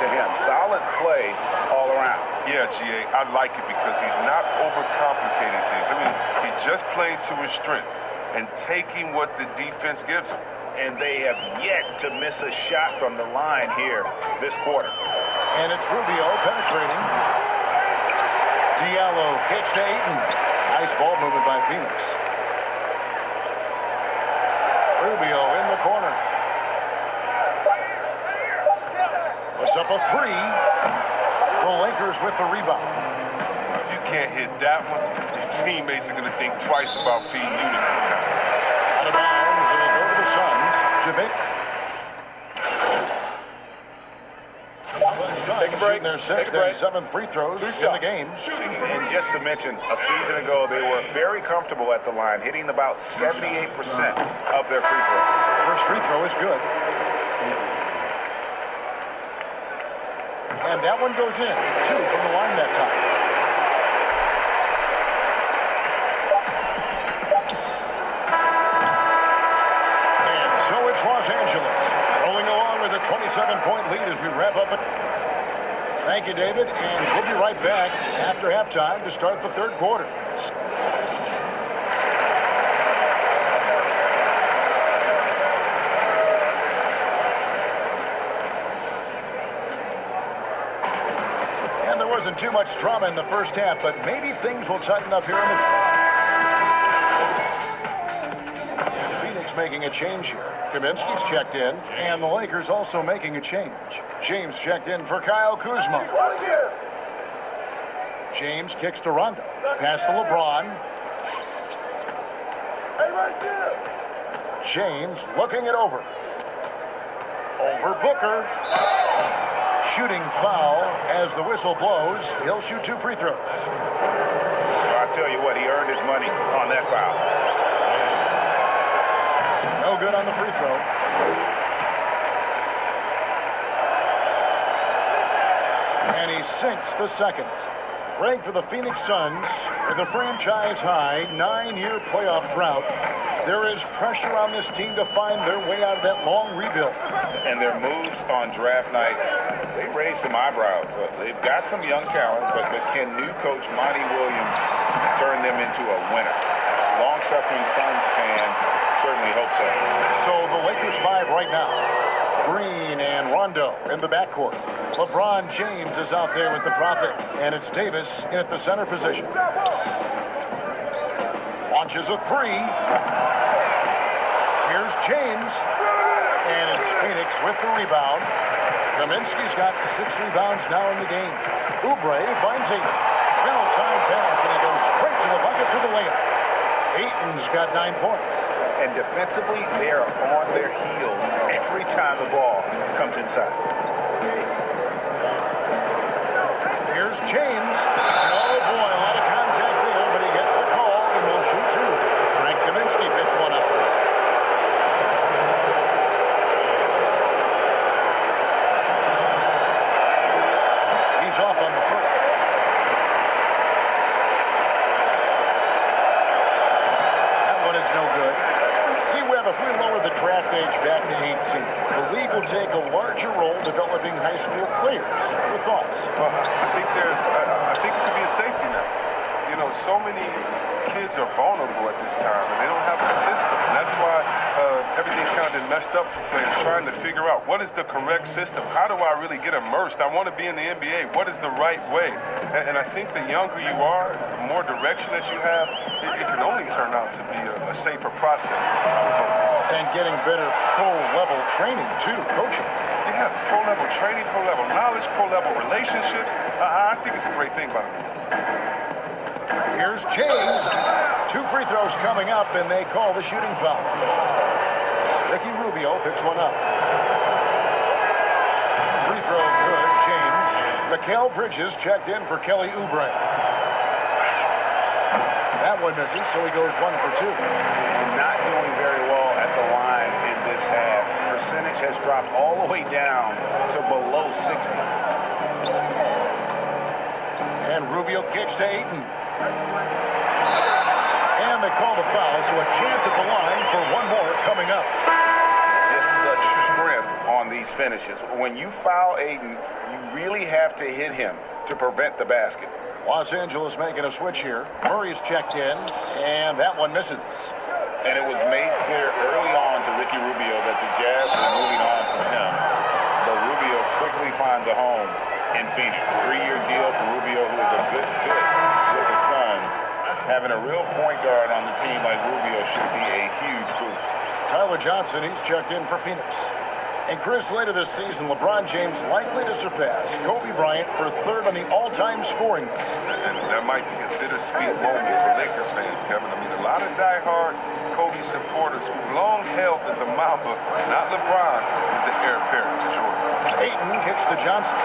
to him. Solid play all around. Yeah, GA, I like it because he's not overcomplicating things. I mean, he's just playing to his strengths and taking what the defense gives him. And they have yet to miss a shot from the line here this quarter. And it's Rubio penetrating. Diallo kicks to Ayton. Nice ball movement by Phoenix. Rubio in the corner. Puts up a three. The Lakers with the rebound. If you can't hit that one, your teammates are going to think twice about feeding you the next time. Out of bounds, it'll go to the Suns. Javik. Take a break. Their sixth and seventh free throws in the game. And just to mention, a season ago, they were very comfortable at the line, hitting about 78% of their free throws. First free throw is good. And that one goes in. 2 from the line that time. And so it's Los Angeles rolling along with a 27-point lead as we wrap up it. Thank you, David, and we'll be right back after halftime to start the third quarter. And there wasn't too much drama in the first half, but maybe things will tighten up here in the... Phoenix making a change here. Kaminsky's checked in, and the Lakers also making a change. James checked in for Kyle Kuzma. James kicks to Rondo. Pass to LeBron. Hey, right there. James looking it over. Over Booker. Shooting foul as the whistle blows. He'll shoot 2 free throws. Well, I'll tell you what, he earned his money on that foul. No good on the free throw. And he sinks the second. Greg, for the Phoenix Suns, with a franchise-high 9-year playoff drought, there is pressure on this team to find their way out of that long rebuild. And their moves on draft night, they raised some eyebrows. They've got some young talent, but can new coach Monty Williams turn them into a winner? Long-suffering Suns fans certainly hope so. So the Lakers 5 right now. Green and Rondo in the backcourt. LeBron James is out there with the Prophet, and it's Davis in at the center position. Launches a 3. Here's James, and it's Phoenix with the rebound. Kaminsky's got 6 rebounds now in the game. Oubre finds Ayton. Well-timed pass, and he goes straight to the bucket for the layup. Ayton's got 9 points. And defensively, they are on their heels every time the ball comes inside. Here's James. Oh, boy, a lot of contact there, but he gets the call and will shoot 2. Frank Kaminsky picks one up. He's off on the first. That one is no good. See, Webb, if we lower the draft age back to 18, the league will take a larger role developing high school players. Your thoughts? Well, I think it could be a safety net. You know, so many kids are vulnerable at this time, and they don't have a system. And that's why everything's kind of been messed up for players, trying to figure out what is the correct system. How do I really get immersed? I want to be in the NBA. What is the right way? And I think the younger you are, the more direction that you have, it can only turn out to be a safer process. And getting better pro-level training, too, coaching. Yeah, pro-level training, pro-level knowledge, pro-level relationships. I think it's a great thing, by the way. Here's James. 2 free throws coming up, and they call the shooting foul. Ricky Rubio picks one up. Free throw good, James. Mikal Bridges checked in for Kelly Oubre. That one misses, so he goes 1 for 2. Not doing very well at the line in this half. Percentage has dropped all the way down to below 60. And Rubio kicks to Ayton. And they call the foul, so a chance at the line for one more coming up. Just such strength on these finishes. When you foul Aiden, you really have to hit him to prevent the basket. Los Angeles making a switch here. Murray's checked in, and that one misses. And it was made clear early on to Ricky Rubio that the Jazz were moving on from him. But Rubio quickly finds a home in Phoenix. 3-year deal for Rubio, who is a good fit with the Suns. Having a real point guard on the team like Rubio should be a huge boost. Tyler Johnson, he's checked in for Phoenix. And Chris, later this season, LeBron James likely to surpass Kobe Bryant for third on the all-time scoring list. And that might be a bittersweet moment for Lakers fans, Kevin. I mean, a lot of diehard Kobe supporters who long held that the Mamba, not LeBron, is the heir apparent to Jordan. Ayton kicks to Johnson.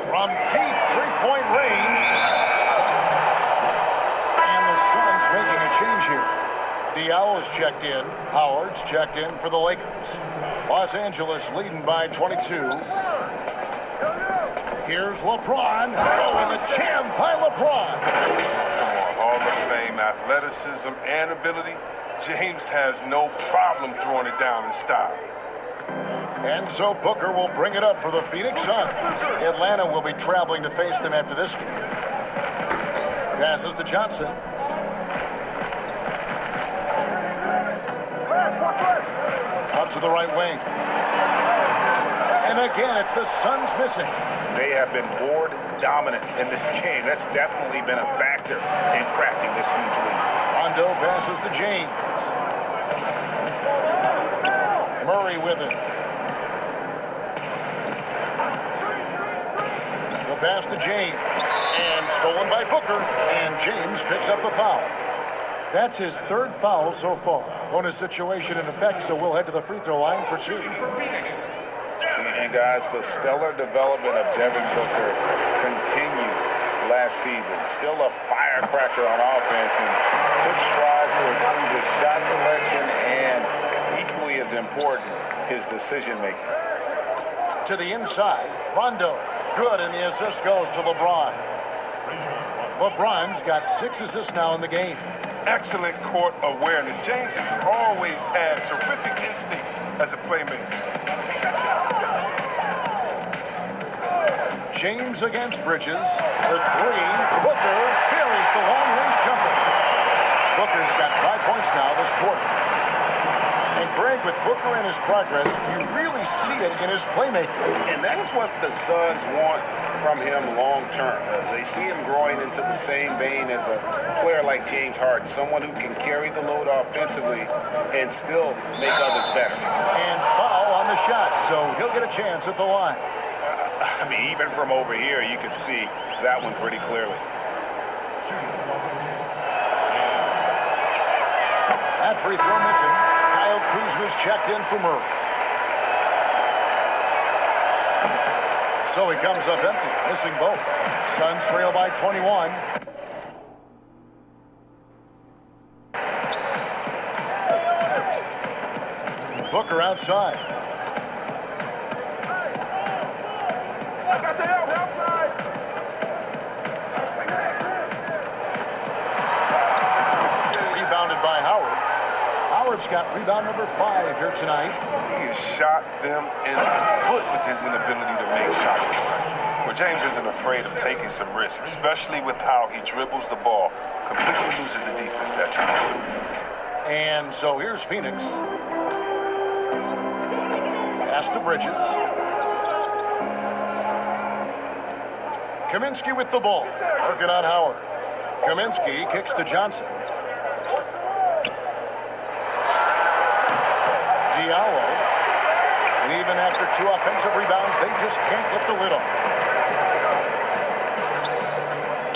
From deep three-point range. And the Suns making a change here. Diallo's checked in. Howard's checked in for the Lakers. Los Angeles leading by 22. Here's LeBron. Oh, and the champ by LeBron. Hall of Fame, athleticism, and ability. James has no problem throwing it down in style. And so Booker will bring it up for the Phoenix Suns. Atlanta will be traveling to face them after this game. Passes to Johnson. Out to the right wing. And again, it's the Suns missing. They have been board dominant in this game. That's definitely been a factor in crafting this huge lead. Rondo passes to James. Murray with it. The pass to James. And stolen by Booker. And James picks up the foul. That's his third foul so far. Bonus situation in effect, so we'll head to the free throw line for two. And guys, the stellar development of Devin Booker continued last season. Still a firecracker on offense and took strides to improve his shot selection and, equally as important, his decision making. To the inside, Rondo. Good, and the assist goes to LeBron. LeBron's got 6 assists now in the game. Excellent court awareness. James has always had terrific instincts as a playmaker. James against Bridges for 3. Booker buries the long-range jumper. Booker's got 5 points now this quarter. And Greg, with Booker and his progress, you really see it in his playmaking. And that is what the Suns want from him long term. They see him growing into the same vein as a player like James Harden, someone who can carry the load offensively and still make others better. And foul on the shot, so he'll get a chance at the line. I mean, even from over here, you can see that one pretty clearly. That free throw missing. Kyle Kuzma's checked in for Murray. So he comes up empty, missing both. Suns trail by 21. Booker outside. Rebounded by Howard. Howard's got rebound number 5 here tonight. He has shot them in the foot with his inability to make shots tonight. Well, James isn't afraid of taking some risks, especially with how he dribbles the ball, completely losing the defense that time. And so here's Phoenix. Pass to Bridges. Kaminsky with the ball. Working on Howard. Kaminsky kicks to Johnson. Diallo. And even after 2 offensive rebounds, they just can't get the lid on.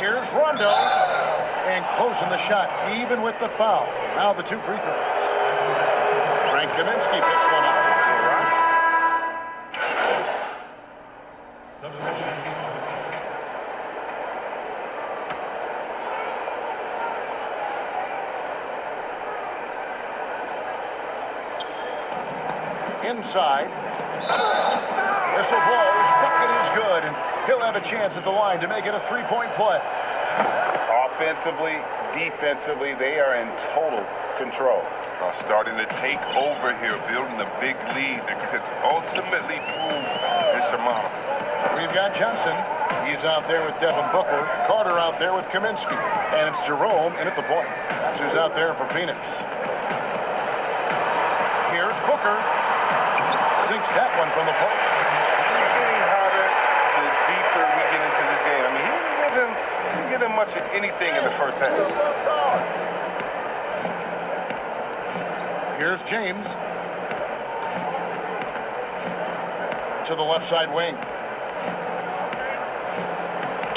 Here's Rondo. And closing the shot, even with the foul. Now the 2 free throws. Frank Kaminsky picks one up. Inside. Whistle blows. Bucket is good. And he'll have a chance at the line to make it a 3-point play. offensively, defensively, they are in total control. Starting to take over here, building a big lead that could ultimately prove insurmountable. We've got Johnson. He's out there with Devin Booker. Carter out there with Kaminsky. And it's Jerome in at the point. That's who's out there for Phoenix. Here's Booker. Sinks that one from the post. Getting hotter the deeper we get into this game. I mean, he didn't give him much of anything in the first half. Here's James. To the left side wing.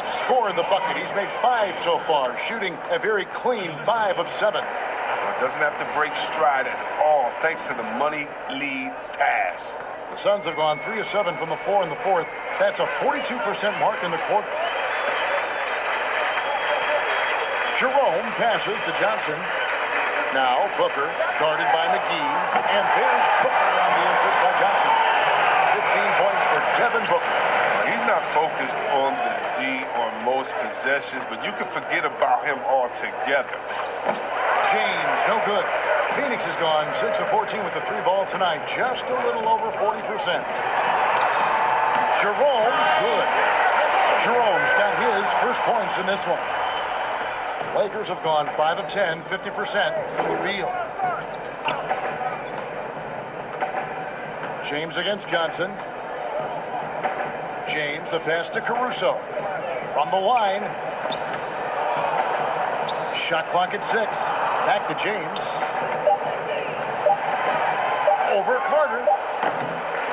Scored the bucket. He's made 5 so far, shooting a very clean 5 of 7. Doesn't have to break stride at all, thanks to the money lead pass. The Suns have gone 3 of 7 from the floor in the fourth. That's a 42% mark in the quarter. Jerome passes to Johnson. Now Booker, guarded by McGee, and there's Booker on the assist by Johnson. 15 points for Devin Booker. He's not focused on the D on most possessions, but you can forget about him altogether. James, no good. Phoenix has gone 6 of 14 with the 3 ball tonight, just a little over 40%. Jerome, good. Jerome's got his first points in this one. Lakers have gone 5 of 10, 50% from the field. James against Johnson. James, the pass to Caruso. From the line. Shot clock at 6. Back to James. Over Carter.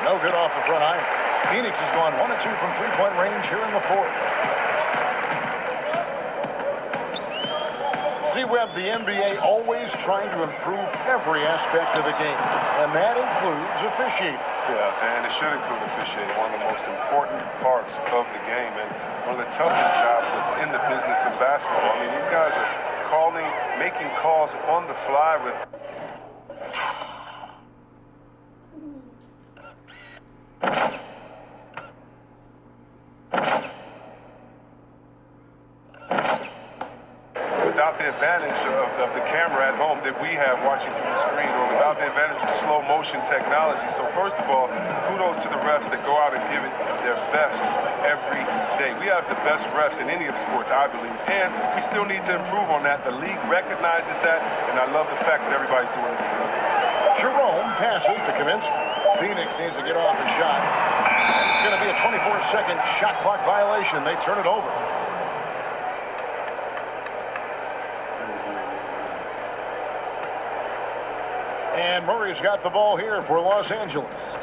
No good off the front iron. Phoenix has gone 1 of 2 from 3-point range here in the fourth. See, Webb, the NBA always trying to improve every aspect of the game, and that includes officiating. Yeah, and it should include officiating, one of the most important parts of the game, and one of the toughest jobs within the business of basketball. I mean, these guys are making calls on the fly with without the advantage of the camera at home that we have watching through the screen, or without the advantage of slow motion technology. So first of all, kudos to the refs that go out and give it their best every day. We have the best refs in any of sports, I believe, and we still need to improve on that. The league recognizes that, and I love the fact that everybody's doing it together. Jerome passes to Kaminsky. Phoenix needs to get off the shot. It's going to be a 24-second shot clock violation. They turn it over. And Murray's got the ball here for Los Angeles.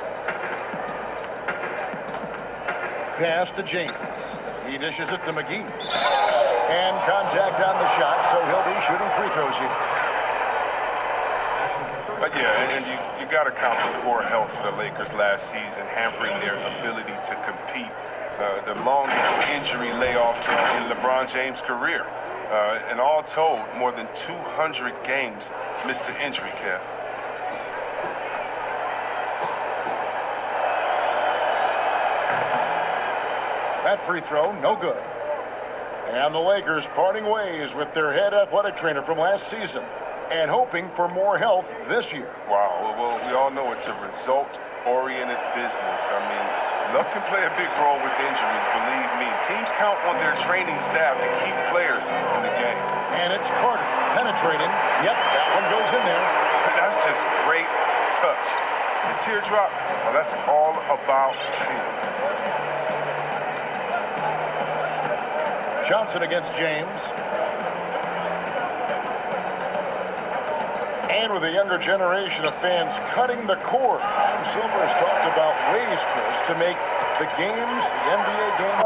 Pass to James. He dishes it to McGee. And contact on the shot, so he'll be shooting free throws here. But yeah, and you got to count the poor health for the Lakers last season, hampering their ability to compete. The longest injury layoff in LeBron James' career. And all told, more than 200 games missed to injury, Kev. That free throw, no good. And the Lakers parting ways with their head athletic trainer from last season and hoping for more health this year. Wow, well, we all know it's a result-oriented business. I mean, luck can play a big role with injuries, believe me. Teams count on their training staff to keep players in the game. And it's Carter penetrating. Yep, that one goes in there. That's just great touch. The teardrop, well, that's all about feel. Johnson against James. And with a younger generation of fans cutting the cord, Adam Silver has talked about ways, Chris, to make the games, the NBA game